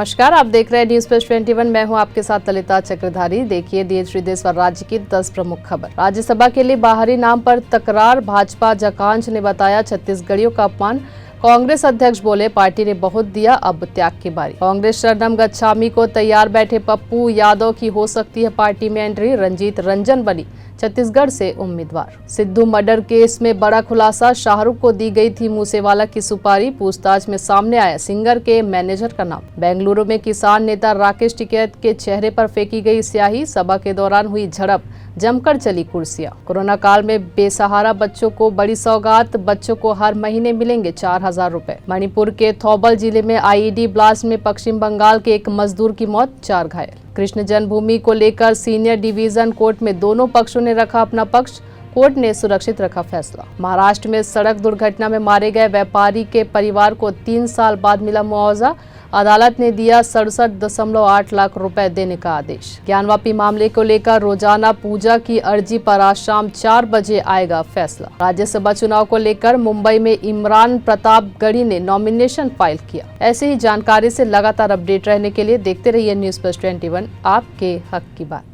नमस्कार, आप देख रहे हैं न्यूज प्लस 21। मैं हूं आपके साथ ललिता चक्रधारी। देखिए देश विदेश और राज्य की 10 प्रमुख खबर। राज्यसभा के लिए बाहरी नाम पर तकरार, भाजपा जकांश ने बताया छत्तीसगढ़ियों का अपमान। कांग्रेस अध्यक्ष बोले पार्टी ने बहुत दिया, अब त्याग की बारी। कांग्रेस शरणम गच्छामी को तैयार बैठे पप्पू यादव की हो सकती है पार्टी में एंट्री। रंजीत रंजन बनी छत्तीसगढ़ से उम्मीदवार। सिद्धू मर्डर केस में बड़ा खुलासा, शाहरुख को दी गई थी मूसेवाला की सुपारी। पूछताछ में सामने आया सिंगर के मैनेजर का नाम। बेंगलुरु में किसान नेता राकेश टिकैत के चेहरे पर फेंकी गई स्याही। सभा के दौरान हुई झड़प, जमकर चली कुर्सियां। कोरोना काल में बेसहारा बच्चों को बड़ी सौगात, बच्चों को हर महीने मिलेंगे 4,000 रुपए। मणिपुर के थौबल जिले में आईईडी ब्लास्ट में पश्चिम बंगाल के एक मजदूर की मौत, 4 घायल। कृष्ण जन्मभूमि को लेकर सीनियर डिवीजन कोर्ट में दोनों पक्षों ने रखा अपना पक्ष। कोर्ट ने सुरक्षित रखा फैसला। महाराष्ट्र में सड़क दुर्घटना में मारे गए व्यापारी के परिवार को 3 साल बाद मिला मुआवजा। अदालत ने दिया 67.8 लाख रुपए देने का आदेश। ज्ञानवापी मामले को लेकर रोजाना पूजा की अर्जी पर आज शाम 4 बजे आएगा फैसला। राज्यसभा चुनाव को लेकर मुंबई में इमरान प्रतापगढ़ी ने नॉमिनेशन फाइल किया। ऐसे ही जानकारी से लगातार अपडेट रहने के लिए देखते रहिए न्यूज प्लस 21, आपके हक की बात।